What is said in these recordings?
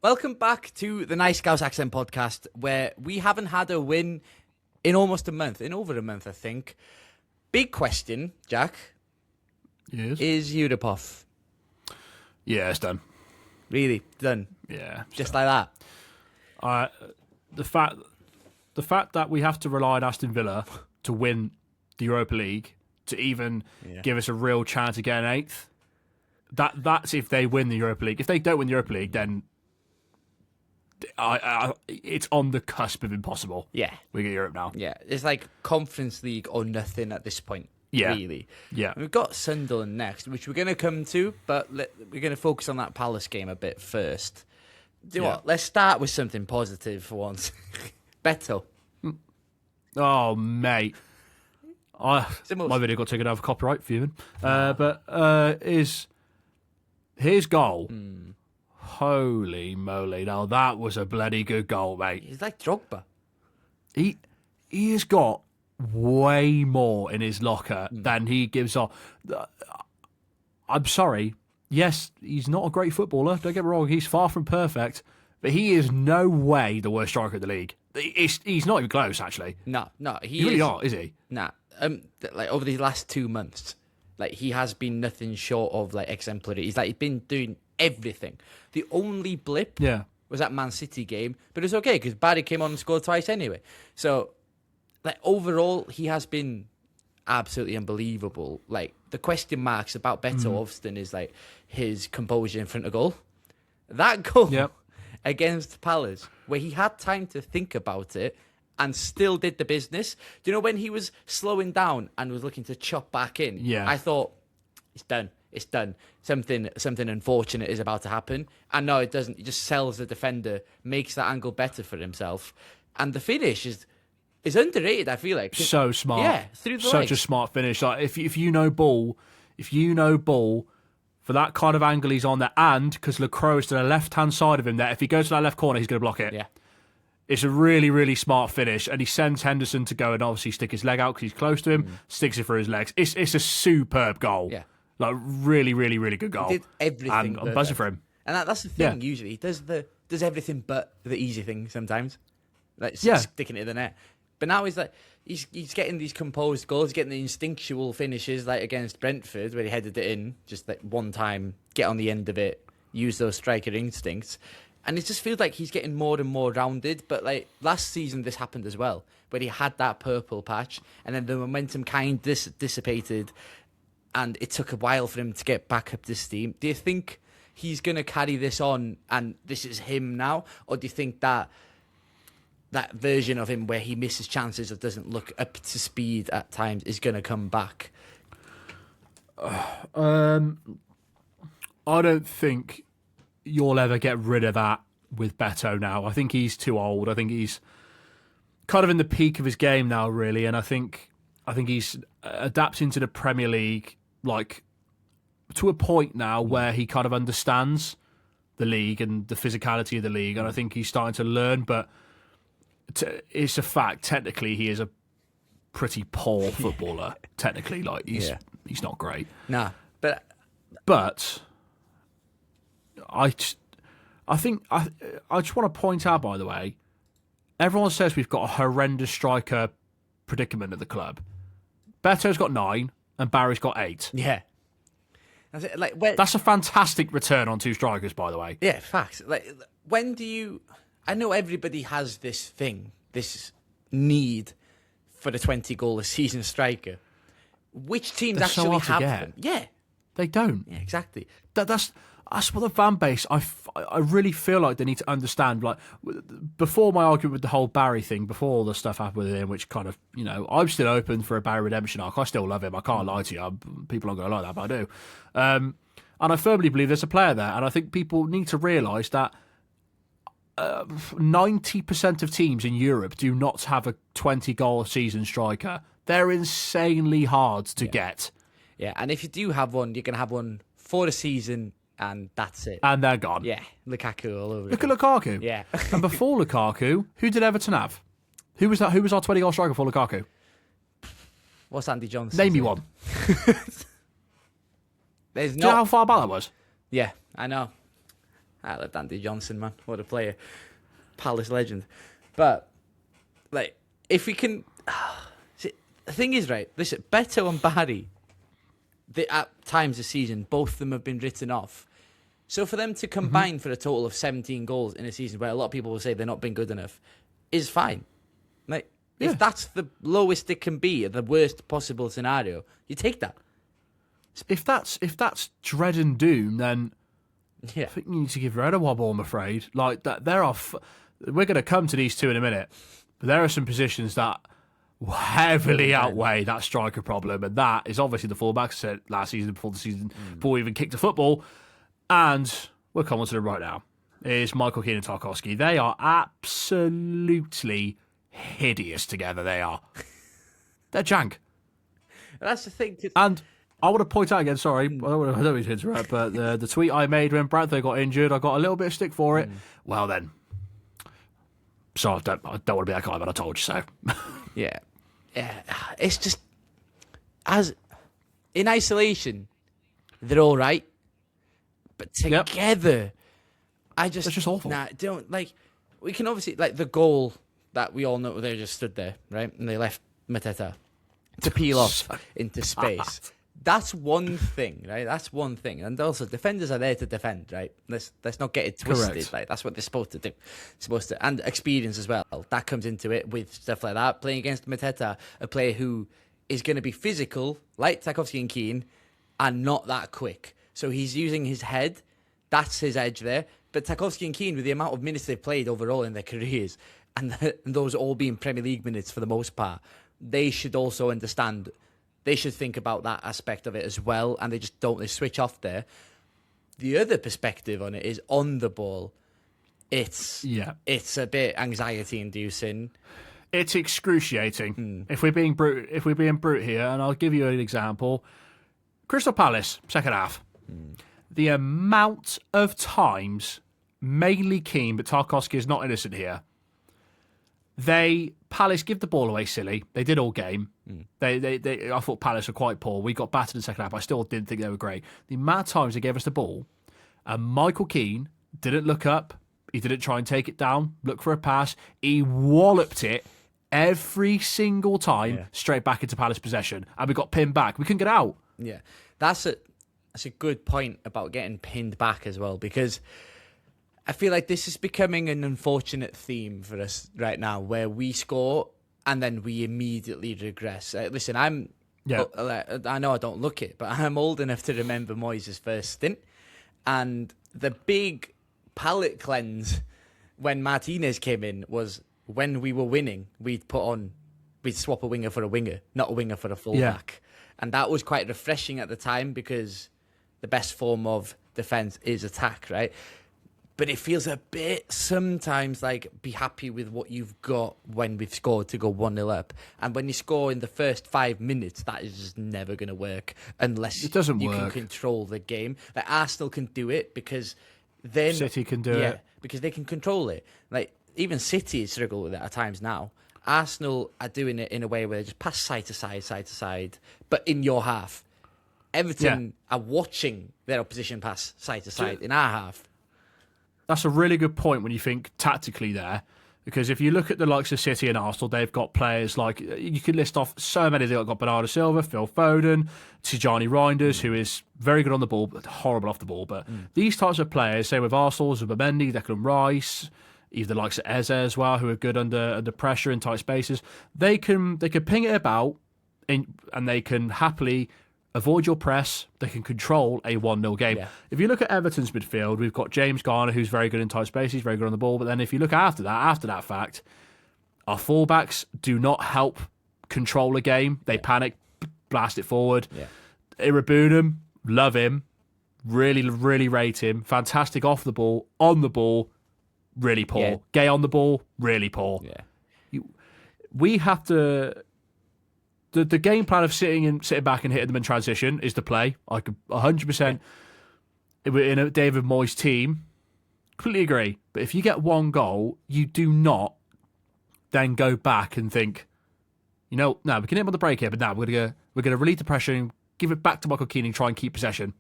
Welcome back to the Nice Scouse Accent podcast, where we haven't had a win in almost a month, in over a month, I think. Big question, Jack. Yes. Is Europe off? Yeah, it's done. Really? Done? Yeah. Just like that? The fact that we have to rely on Aston Villa to win the Europa League to even give us a real chance of getting eighth, that's if they win the Europa League. If they don't win the Europa League, then it's on the cusp of impossible. Yeah. We get Europe now. Yeah. It's like Conference League or nothing at this point. Yeah. Really. Yeah. And we've got Sunderland next, which we're going to come to, but we're going to focus on that Palace game a bit first. Do you know what? Let's start with something positive for once. Betto. Oh, mate. My video got taken out of copyright, fuming. But his goal... Holy moly. Now, that was a bloody good goal, mate. He's like Drogba. He has got way more in his locker than he gives off. I'm sorry. Yes, he's not a great footballer. Don't get me wrong. He's far from perfect. But he is no way the worst striker in the league. He's not even close, actually. No. He really not, is he? Nah. Like over these last 2 months, like he has been nothing short of like exemplary. He's been doing everything. The only blip was that Man City game, but it's okay because Barry came on and scored twice anyway. So, like overall, he has been absolutely unbelievable. Like the question marks about Betto Ovston is like his composure in front of goal. That goal against Palace, where he had time to think about it and still did the business. Do you know when he was slowing down and was looking to chop back in? Yeah. I thought, it's done. It's done. Something unfortunate is about to happen. And no, it doesn't. He just sells the defender, makes that angle better for himself. And the finish is underrated, I feel like. So smart. Yeah, through the Such legs. a smart finish. Like if you know ball, for that kind of angle he's on there, and because Lacroix is to the left-hand side of him there, if he goes to that left corner, he's going to block it. Yeah. It's a really, really smart finish, and he sends Henderson to go and obviously stick his leg out because he's close to him, sticks it through his legs. It's a superb goal. Yeah. Like, really, really, really good goal. He did everything. And I'm buzzing for him. And that's the thing, usually. He does everything but the easy thing sometimes. Like sticking it in the net. But now he's getting these composed goals, getting the instinctual finishes like against Brentford where he headed it in, just like one time, get on the end of it, use those striker instincts. And it just feels like he's getting more and more rounded. But like last season, this happened as well, where he had that purple patch, and then the momentum kind of dissipated, and it took a while for him to get back up to steam. Do you think he's going to carry this on, and this is him now, or do you think that version of him where he misses chances or doesn't look up to speed at times is going to come back? I don't think you'll ever get rid of that with Betto now. I think he's too old. I think he's kind of in the peak of his game now, really, and I think he's adapting to the Premier League like to a point now where he kind of understands the league and the physicality of the league, and I think he's starting to learn. But it's a fact. Technically, he is a pretty poor footballer. Technically, like he's not great. Nah, but I just want to point out, by the way, everyone says we've got a horrendous striker predicament at the club. Beto's got 9 and Barry's got 8. Yeah. That's a fantastic return on 2 strikers, by the way. Yeah, facts. Like, when do you... I know everybody has this thing, this need for the 20-goal-a-season striker. Which teams actually have them? Yeah. They don't. Yeah, exactly. That's what the fan base, I really feel like they need to understand. Like, before my argument with the whole Barry thing, before all the stuff happened with him, which kind of, I'm still open for a Barry redemption arc. I still love him. I can't lie to you. People aren't going to like that, but I do. And I firmly believe there's a player there. And I think people need to realise that 90% of teams in Europe do not have a 20-goal-a-season striker. They're insanely hard to get. Yeah, and if you do have one, you're going to have one for a season, and that's it. And they're gone. Yeah, Lukaku all over. Look at Lukaku. Yeah. And before Lukaku, who did Everton have? Who was that? Who was our 20-goal striker for Lukaku? What's Andy Johnson? Name me one. There's Do you know how far back that was? Yeah, I know. I love Andy Johnson, man. What a player. Palace legend. But, like, if we can... See, the thing is, right, listen, Betto and Barry, at times this season, both of them have been written off. So for them to combine for a total of 17 goals in a season where a lot of people will say they're not been good enough is fine. Like, if that's the lowest it can be, the worst possible scenario, you take that. If that's dread and doom, then Yeah. I think you need to give your head a wobble, I'm afraid. Like, that, we're going to come to these two in a minute, but there are some positions that heavily outweigh that striker problem, and that is obviously the fullbacks last season, before we even kicked a football. And we'll come on to them right now. Is Michael Keane and Tarkowski. They are absolutely hideous together. They are. They're jank. That's the thing. And I want to point out again, sorry, I don't mean to interrupt, but the tweet I made when Bradford got injured, I got a little bit of stick for it. Well then. So I don't want to be that guy, but I told you so. Yeah. It's just, as in isolation, they're all right. But together, it's just awful. Don't, like, we can obviously, like, the goal that we all know, they just stood there, right? And they left Mateta to peel off into space. That's one thing, right? That's one thing. And also, defenders are there to defend, right? Let's not get it twisted. Correct. Like, that's what they're supposed to do. And experience as well. That comes into it with stuff like that. Playing against Mateta, a player who is going to be physical, like Tarkowski and Keane, and not that quick. So he's using his head. That's his edge there. But Tarkowski and Keane, with the amount of minutes they've played overall in their careers, and those all being Premier League minutes for the most part, they should also understand. They should think about that aspect of it as well, and they just don't. They switch off there. The other perspective on it is on the ball. It's a bit anxiety-inducing. It's excruciating. If we're being brute here, and I'll give you an example. Crystal Palace, second half. The amount of times, mainly Keane, but Tarkowski is not innocent here. Palace give the ball away silly. They did all game. I thought Palace were quite poor. We got battered in the second half. I still didn't think they were great. The amount of times they gave us the ball, and Michael Keane didn't look up. He didn't try and take it down, look for a pass. He walloped it every single time straight back into Palace possession, and we got pinned back. We couldn't get out. Yeah, that's a good point about getting pinned back as well, because I feel like this is becoming an unfortunate theme for us right now, where we score and then we immediately regress. Listen, I know I don't look it, but I'm old enough to remember Moyes' first stint, and the big palate cleanse when Martinez came in was when we were winning. We'd swap a winger for a winger, not a winger for a fullback. And that was quite refreshing at the time, because the best form of defence is attack, right? But it feels a bit sometimes like, be happy with what you've got when we've scored to go 1-0 up. And when you score in the first 5 minutes, that is just never going to work unless you can control the game. Like, Arsenal can do it because then City can do it. Because they can control it. Like, even City struggle with it at times now. Arsenal are doing it in a way where they just pass side to side, but in your half. Everton are watching their opposition pass side to side in our half. That's a really good point when you think tactically there, because if you look at the likes of City and Arsenal, they've got players like, you could list off so many. They've got Bernardo Silva, Phil Foden, Tijani Reinders, who is very good on the ball, but horrible off the ball. But these types of players, same with Arsenal, Zubimendi, Declan Rice, even the likes of Eze as well, who are good under pressure in tight spaces. They can ping it about, and they can happily avoid your press. They can control a 1-0 game. Yeah. If you look at Everton's midfield, we've got James Garner, who's very good in tight spaces, very good on the ball. But then if you look after that fact, our fullbacks do not help control a game. They panic, blast it forward. Yeah. Irabunum, love him, really, really rate him. Fantastic off the ball, on the ball, really poor. Yeah. Gay on the ball, really poor. Yeah. We have to. The game plan of sitting back and hitting them in transition is the play. I could 100% in a David Moyes team. Completely agree. But if you get one goal, you do not then go back and think, we can hit them on the break here, but now we're gonna relieve the pressure and give it back to Michael Keane and try and keep possession.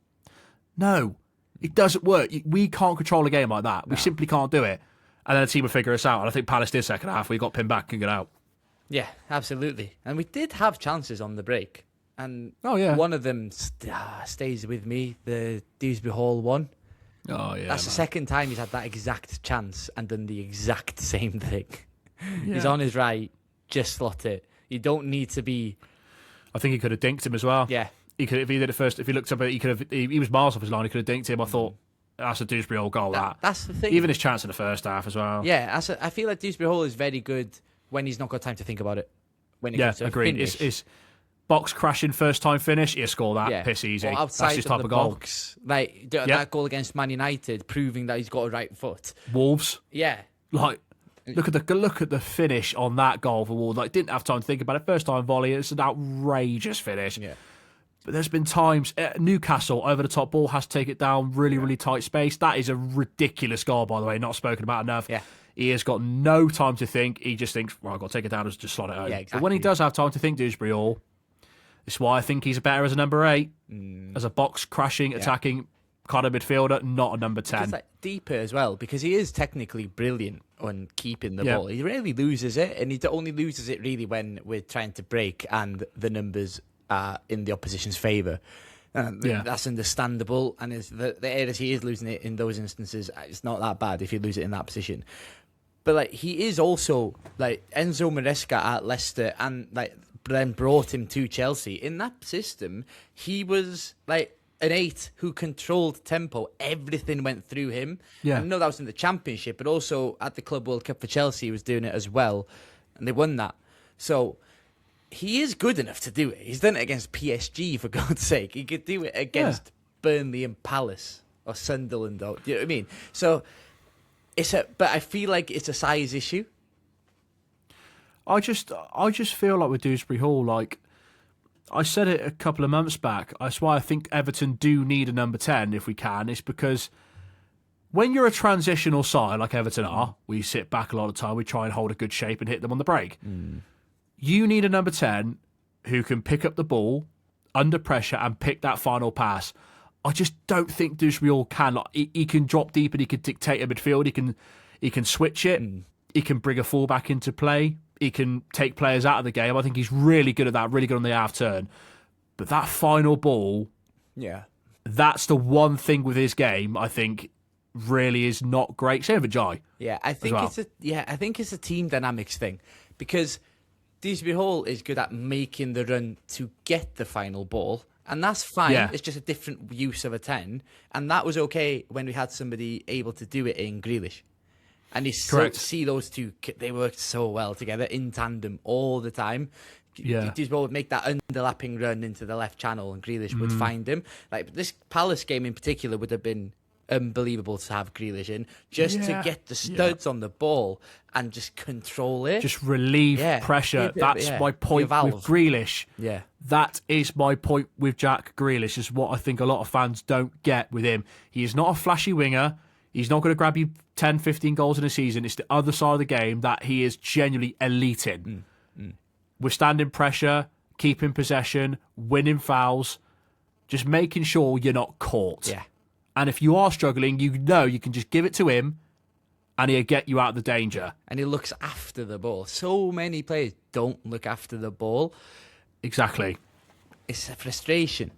No. It doesn't work. We can't control a game like that. We simply can't do it. And then the team will figure us out. And I think Palace did second half. We got pinned back and got out. Yeah, absolutely. And we did have chances on the break. And one of them stays with me, the Dewsbury Hall one. Oh, yeah. That's the second time he's had that exact chance and done the exact same thing. Yeah. He's on his right, just slot it. You don't need to be... I think he could have dinked him as well. Yeah. He could, if he did it first, if he looked up at it, he was miles off his line, he could have dinked him. I thought, that's a Dewsbury Hall goal, That's the thing. Even his chance in the first half as well. Yeah, I feel like Dewsbury Hall is very good when he's not got time to think about it. When it comes to agreed. It's box crashing first time finish, he'll score that piss easy. Or outside that's his type of of goal. Box. Like that goal against Man United, proving that he's got a right foot. Wolves. Yeah. Like, look at the finish on that goal for Wolves. Like, didn't have time to think about it. First time volley, it's an outrageous finish. Yeah. But there's been times Newcastle over the top ball has to take it down really tight space. That is a ridiculous goal, by the way, not spoken about enough. Yeah. He has got no time to think. He just thinks, well, I've got to take it down and just slot it home. Yeah, exactly. But when he does have time to think, Dewsbury Hall, it's why I think he's better as a number 8, as a box crashing, attacking kind of midfielder, not a number 10. It's like deeper as well, because he is technically brilliant on keeping the ball. He rarely loses it, and he only loses it really when we're trying to break and the numbers are in the opposition's favour. That's understandable, and the areas he is losing it in those instances, it's not that bad if you lose it in that position. But like, he is also like Enzo Maresca at Leicester, and like then brought him to Chelsea. In that system, he was like an 8 who controlled tempo. Everything went through him. Yeah. I know that was in the Championship, but also at the Club World Cup for Chelsea, he was doing it as well, and they won that. So he is good enough to do it. He's done it against PSG, for God's sake. He could do it against Burnley and Palace or Sunderland. Or, do you know what I mean? So but I feel like it's a size issue. I just feel like with Dewsbury Hall, like I said it a couple of months back, that's why I think Everton do need a number 10 if we can. It's because when you're a transitional side like Everton are, we sit back a lot of the time, we try and hold a good shape and hit them on the break. You need a number 10 who can pick up the ball under pressure and pick that final pass. I just don't think Dewsbury Hall can. Like, he can drop deep and he can dictate a midfield. He can switch it. He can bring a fullback into play. He can take players out of the game. I think he's really good at that, really good on the half turn. But that final ball, that's the one thing with his game I think really is not great. Same with Jai. Yeah, I think it's a team dynamics thing, because Dewsbury Hall is good at making the run to get the final ball, and that's fine. Yeah. It's just a different use of a 10, and that was okay when we had somebody able to do it in Grealish. And you see those two, they worked so well together in tandem all the time. Yeah. Dewsbury would make that underlapping run into the left channel and Grealish would find him. Like, this Palace game in particular would have been unbelievable to have Grealish in, just to get the studs on the ball and just control it. Just relieve pressure. That's my point with Grealish. Yeah. That is my point with Jack Grealish, is what I think a lot of fans don't get with him. He is not a flashy winger. He's not going to grab you 10, 15 goals in a season. It's the other side of the game that he is genuinely elite in. Withstanding pressure, keeping possession, winning fouls, just making sure you're not caught. Yeah. And if you are struggling, you know you can just give it to him and he'll get you out of the danger. And he looks after the ball. So many players don't look after the ball. Exactly. It's a frustration.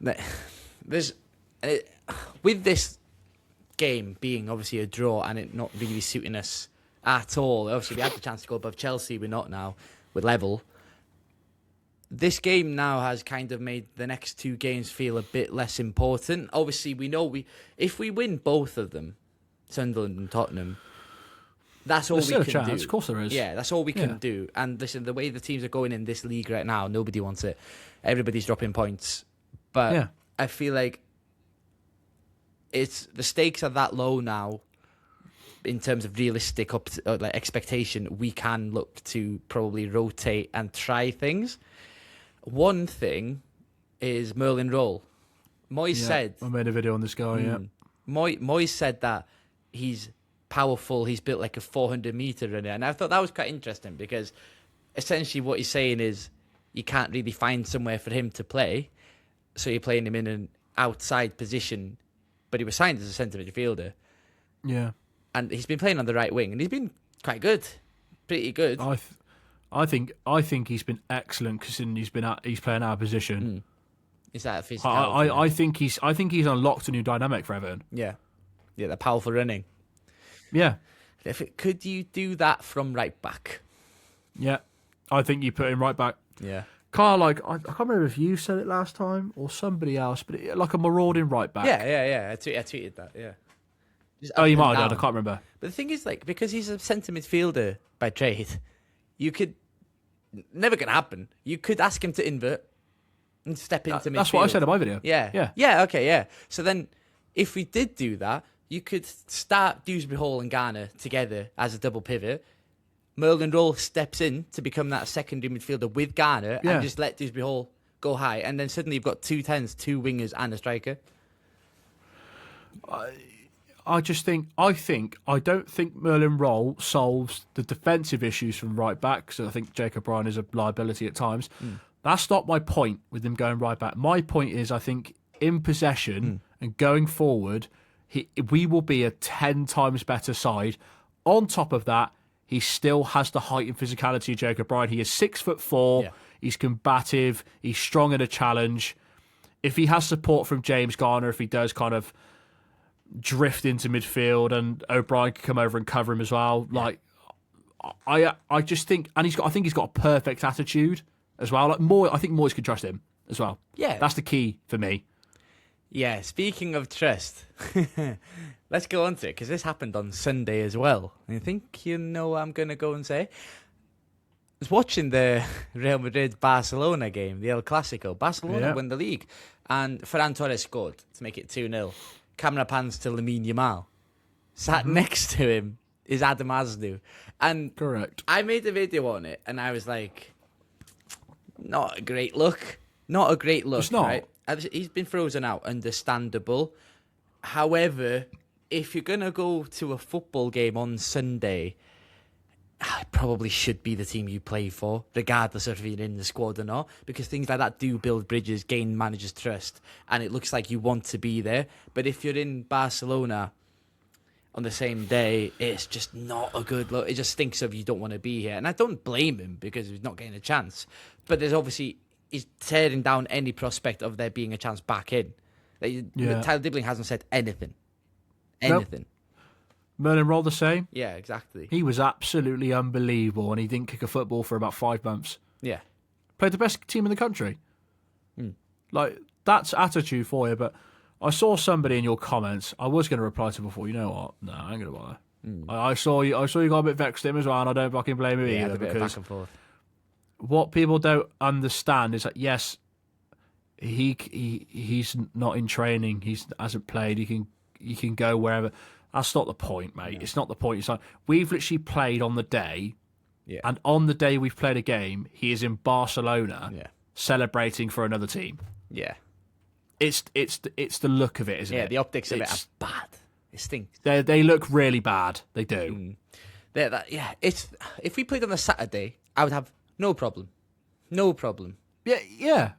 With this game being obviously a draw and it not really suiting us at all. Obviously, we had the chance to go above Chelsea. We're not now. We're level. This game now has kind of made the next 2 games feel a bit less important. Obviously, we know if we win both of them, Sunderland and Tottenham, that's all we can do. Of course there is. Yeah, that's all we can do. And listen, the way the teams are going in this league right now, nobody wants it. Everybody's dropping points. But I feel like the stakes are that low now in terms of realistic expectation. We can look to probably rotate and try things. One thing is Merlin Rolly. Moyes said... I made a video on this guy, Moyes said that he's powerful, he's built like a 400-metre runner. And I thought that was quite interesting, because essentially what he's saying is you can't really find somewhere for him to play, so you're playing him in an outside position but he was signed as a centre midfielder. Yeah. And he's been playing on the right wing, and he's been quite good, pretty good. I think he's been excellent considering he's playing our position. Is that physical? I think he's unlocked a new dynamic for Everton. Yeah, the powerful running. Yeah, Could you do that from right back? yeah. I think you put him right back. Yeah. Kind of like I can't remember if you said it last time or somebody else, but like a marauding right back. Yeah. I tweeted that. Yeah. Just Oh, up you and might have down. done. I can't remember. But the thing is, like, because he's a centre midfielder by trade, you could never gonna happen. You could ask him to invert and step into midfield. That's what I said in my video. Yeah. Okay. Yeah. So then, if we did do that, you could start Dewsbury Hall and Garner together as a double pivot. Merlin Rolly steps in to become that secondary midfielder with Garner and just let Dewsbury Hall go high, and then suddenly you've got 2 10s, 2 wingers, and a striker. I don't think Merlin Rolly solves the defensive issues from right back, because I think Jacob Bryan is a liability at times. That's not my point with him going right back. My point is, I think in possession and going forward, we will be a 10 times better side. On top of that, he still has the height and physicality of Jacob Bryan. He is 6'4". Yeah. He's combative. He's strong in a challenge. If he has support from James Garner, if he does kind of drift into midfield, and O'Brien can come over and cover him as well. Like, I just think, and I think he's got a perfect attitude as well. Like I think Moyes can trust him as well. Yeah. That's the key for me. Yeah, speaking of trust, let's go on to it, because this happened on Sunday as well. I think you know what I'm going to go and say. I was watching the Real Madrid-Barcelona game, the El Clasico. Barcelona won the league, and Ferran Torres scored to make it 2-0. Camera pans to Lamine Yamal. Sat next to him is Adam Azdu. And Correct. I made a video on it, and I was like, not a great look. Not a great look, It's not. right? He's been frozen out, understandable. However, if you're going to go to a football game on Sunday, it probably should be the team you play for, regardless of if you're in the squad or not, because things like that do build bridges, gain managers' trust, and it looks like you want to be there. But if you're in Barcelona on the same day, it's just not a good look. It just stinks of you don't want to be here. And I don't blame him, because he's not getting a chance. But there's obviously, he's tearing down any prospect of there being a chance back in. Tyler Dibbling hasn't said anything. Anything. Nope. Merlin Rolly the same. Yeah, exactly. He was absolutely unbelievable, and he didn't kick a football for about 5 months. Yeah. Played the best team in the country. Like, that's attitude for you. But I saw somebody in your comments. I was going to reply to before. You know what? No, I ain't going to bother. I saw you got a bit vexed at him as well, and I don't fucking blame him either. A bit of because back and forth. what people don't understand is that, yes, he's not in training. He hasn't played. He can go wherever. That's not the point, mate. No. It's not the point. It's like, we've literally played on the day, and on the day we've played a game, he is in Barcelona celebrating for another team. Yeah. It's the look of it, isn't it? Yeah, the optics of it are bad. It stinks. They look really bad. They do. If we played on a Saturday, I would have no problem. No problem. Yeah.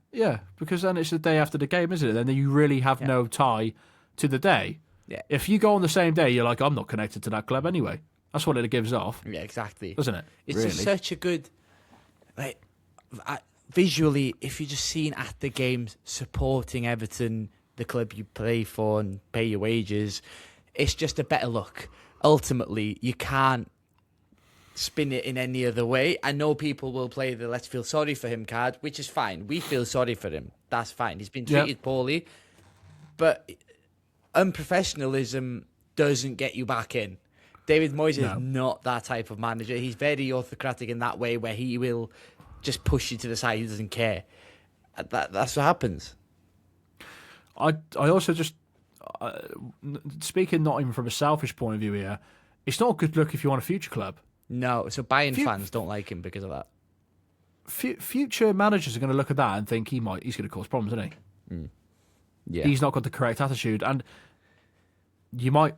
Because then it's the day after the game, isn't it? Then you really have no tie to the day. Yeah. If you go on the same day, you're like, I'm not connected to that club anyway. That's what it gives off. Yeah, exactly. Doesn't it? It's just such a good, like, visually, if you're just seeing at the games, supporting Everton, the club you play for and pay your wages, it's just a better look. Ultimately, you can't spin it in any other way. I know people will play the let's feel sorry for him card, which is fine. We feel sorry for him. That's fine. He's been treated poorly. But unprofessionalism doesn't get you back in. David Moyes is not that type of manager. He's very autocratic in that way, where he will just push you to the side. He doesn't care. That's what happens. I also just, speaking not even from a selfish point of view here, it's not a good look if you want a future club. No, so Bayern fans don't like him because of that. Future managers are going to look at that and think he's going to cause problems, isn't he? Yeah. He's not got the correct attitude, and you might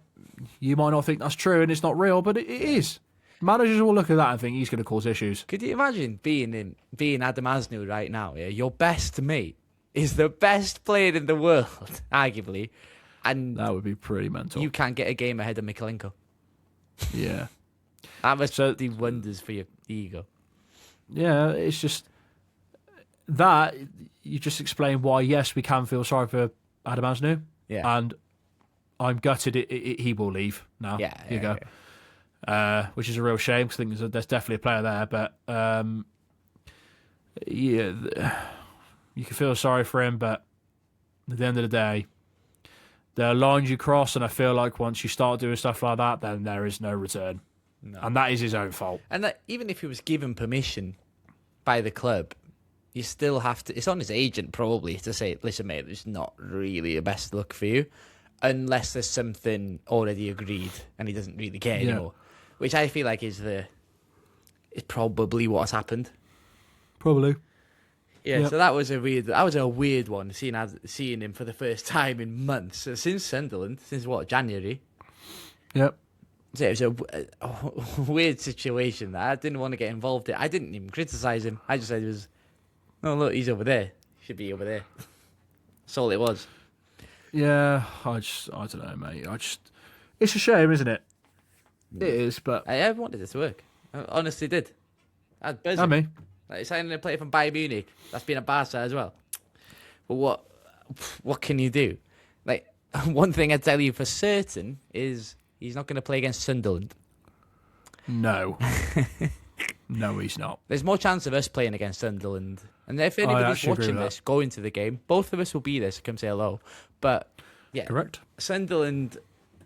not think that's true and it's not real, but it is. Managers will look at that and think he's going to cause issues. Could you imagine being Adam Azdu right now? Yeah, your best mate is the best player in the world, arguably, And That would be pretty mental. you can't get a game ahead of Mikalenko. Yeah. That must do wonders for your ego. Yeah, it's just that you just explained why, yes, we can feel sorry for Adam Azdu. Yeah. And I'm gutted he will leave now. Yeah. Here you go. Which is a real shame because I think there's definitely a player there. But you can feel sorry for him. But at the end of the day, there are lines you cross. And I feel like once you start doing stuff like that, then there is no return. No. And that is his own fault. And that, even if he was given permission by the club, you still have to... It's on his agent, probably, to say, listen, mate, it's not really the best look for you, unless there's something already agreed and he doesn't really care anymore. Which I feel like is probably what's happened. Probably. Yeah, so that was a weird one, seeing him for the first time in months. So since Sunderland, since what, January? Yep. So it was a weird situation that I didn't want to get involved in. I didn't even criticise him. I just said no, look, he's over there. He should be over there. That's all it was. Yeah, I don't know, mate. It's a shame, isn't it? It is, but I wanted it to work. I honestly did. I'd buzz me. Like signing a player from Bayern Munich. That's been a Barca as well. But what can you do? Like, one thing I tell you for certain is he's not going to play against Sunderland. No. No, he's not. There's more chance of us playing against Sunderland. And if anybody's watching this, going to the game, both of us will be there, so come say hello. But, yeah. Correct. Sunderland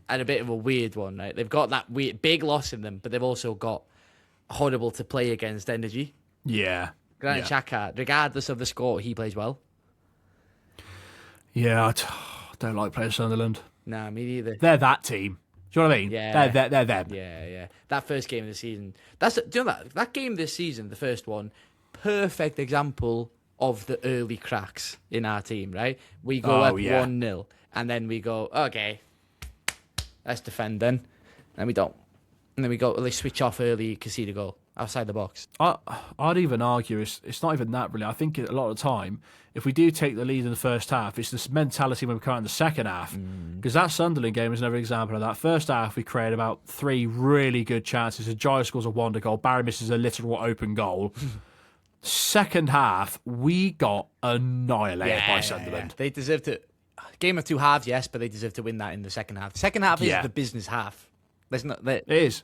had a bit of a weird one, right? They've got that weird, big loss in them, but they've also got horrible to play against energy. Yeah. Granit Xhaka, regardless of the score, he plays well. Yeah, I don't like playing Sunderland. Nah, me neither. They're that team. Do you know what I mean? Yeah. They're them. Yeah. That first game of the season. Do you know that game this season, the first one, perfect example of the early cracks in our team, right? We go up 1-0, and then we go, okay, let's defend then. And we don't. And then they switch off early, concede a goal outside the box. I'd even argue it's not even that, really. I think a lot of the time, if we do take the lead in the first half, it's this mentality when we come out in the second half. Because that Sunderland game is another example of that. First half, we created about 3 really good chances. Ajayi scores a wonder goal. Barry misses a literal open goal. Second half, we got annihilated by Sunderland. Yeah. They deserve to... Game of two halves, yes, but they deserve to win that in the second half. Second half is the business half. It is.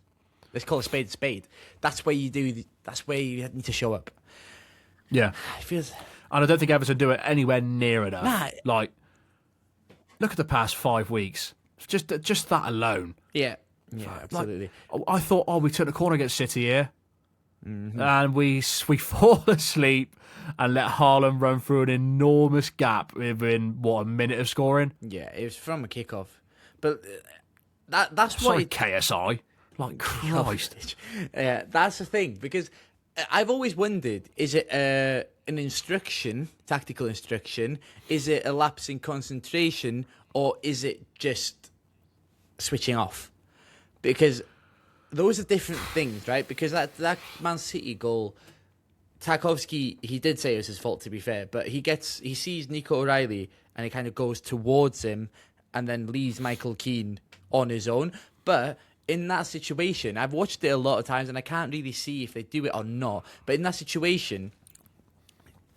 Let's call a spade a spade. That's where you do. That's where you need to show up. Yeah, it feels. And I don't think Everton do it anywhere near enough. Nah. Like, look at the past 5 weeks. Just that alone. Yeah, absolutely. Like, I thought, we took the corner against City here, and we fall asleep and let Haaland run through an enormous gap within a minute of scoring. Yeah, it was from a kickoff, but that's Sorry, why KSI. Like, Christ. Yeah, that's the thing, because I've always wondered, is it an instruction, tactical instruction? Is it a lapse in concentration? Or is it just switching off? Because those are different things, right? Because that Man City goal, Tarkowski, he did say it was his fault, to be fair, but he sees Nico O'Reilly and he kind of goes towards him and then leaves Michael Keane on his own. But in that situation, I've watched it a lot of times and I can't really see if they do it or not. But in that situation,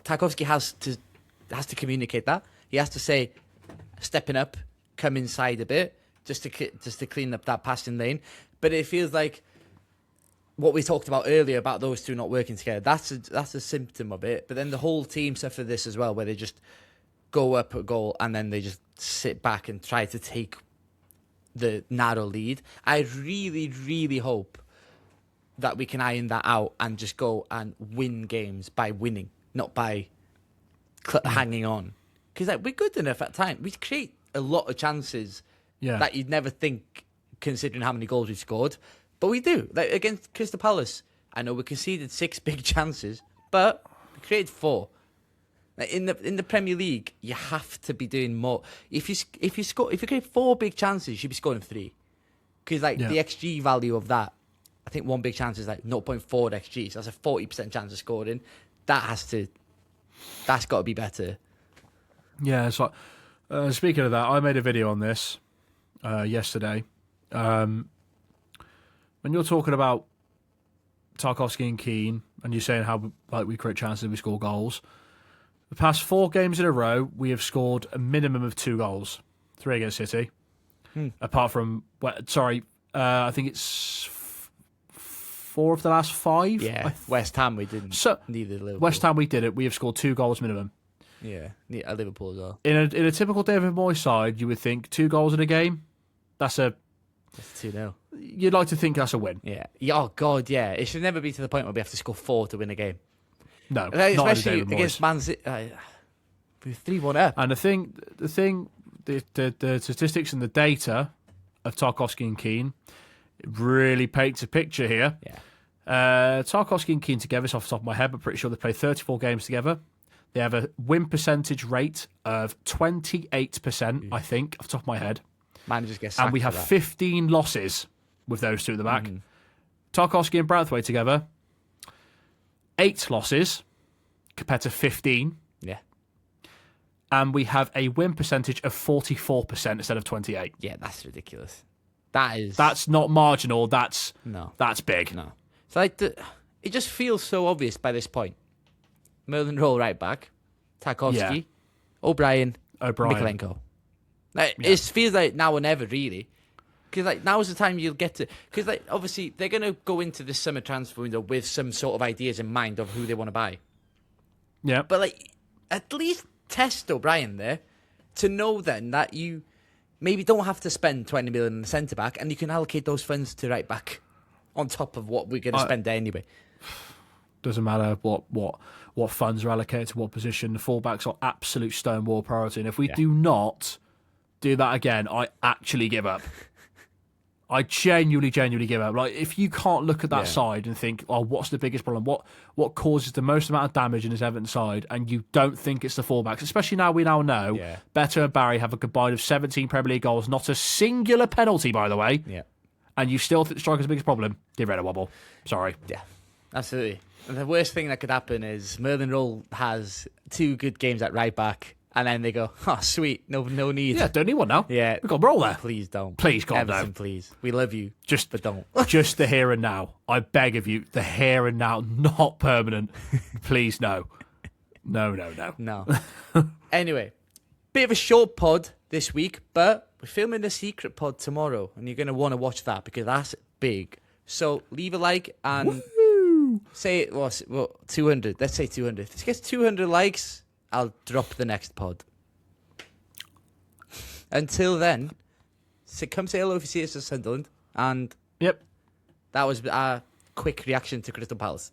Tarkowski has to communicate that. He has to say, stepping up, come inside a bit, just to clean up that passing lane. But it feels like what we talked about earlier about those two not working together. That's a symptom of it. But then the whole team suffer this as well, where they just go up a goal and then they just sit back and try to take the narrow lead. I really, really hope that we can iron that out and just go and win games by winning, not by hanging on. Because we're good enough at times. We create a lot of chances that you'd never think, considering how many goals we scored. But we do. Like against Crystal Palace, I know we conceded 6 big chances, but we created 4. In the Premier League, you have to be doing more. If you create 4 big chances, you should be scoring 3. Because the XG value of that, I think 1 big chance is like 0.4 XG. So that's a 40% chance of scoring. That's got to be better. Yeah, it's like Speaking of that, I made a video on this yesterday. When you're talking about Tarkowski and Keane, and you're saying how we create chances and we score goals, the past 4 games in a row, we have scored a minimum of 2 goals. 3 against City. Apart from, I think it's 4 of the last 5. Yeah, West Ham we didn't. So neither Liverpool. West Ham we did it. We have scored 2 goals minimum. Yeah, at Liverpool as well. In a typical David Moyes side, you would think 2 goals in a game. That's 2-0. You'd like to think that's a win. Yeah. Oh God, yeah. It should never be to the point where we have to score 4 to win a game. No, especially not against Man City. We're 3-1 up. And the statistics and the data of Tarkowski and Keane really paints a picture here. Yeah. Tarkowski and Keane together, so off the top of my head, but pretty sure they played 34 games together. They have a win percentage rate of 28%, I think, off the top of my head. Managers get sacked. And we have 15 losses with those 2 at the back. Tarkowski and Branthwaite together, 8 losses compared to 15. Yeah. And we have a win percentage of 44% instead of 28. Yeah, that's ridiculous. That's not marginal. That's big. No. So it just feels so obvious by this point. Merlin Rolly right back, Tarkowski, O'Brien, Mikalenko. It feels like now or never, really. Because now's the time you'll get to. Because obviously they're going to go into this summer transfer window with some sort of ideas in mind of who they want to buy. Yeah. But at least test O'Brien there to know then that you maybe don't have to spend 20 million on the centre back, and you can allocate those funds to right back on top of what we're going to spend there anyway. Doesn't matter what funds are allocated to what position. The fullbacks are absolute stonewall priority, and if we do not do that again, I actually give up. I genuinely give up. If you can't look at that side and think, oh, what's the biggest problem? What causes the most amount of damage in this Everton side? And you don't think it's the fullbacks, especially now we now know Betto and Barry have a combined of 17 Premier League goals, not a singular penalty, by the way. Yeah. And you still think the striker's the biggest problem? Give it a wobble. Sorry. Yeah, absolutely. And the worst thing that could happen is Merlin Rolly has 2 good games at right back, and then they go, oh, sweet, no need. Yeah, don't need one now. Yeah. We've got Roll there. Please don't. Please, God, Everton, no. please. We love you, but don't. Just the here and now. I beg of you, the here and now, not permanent. Please, no. No. Anyway, bit of a short pod this week, but we're filming a secret pod tomorrow, and you're going to want to watch that because that's big. So leave a like and say 200. Let's say 200. If it gets 200 likes, I'll drop the next pod. Until then, come say hello if you see us at Sunderland. And that was our quick reaction to Crystal Palace.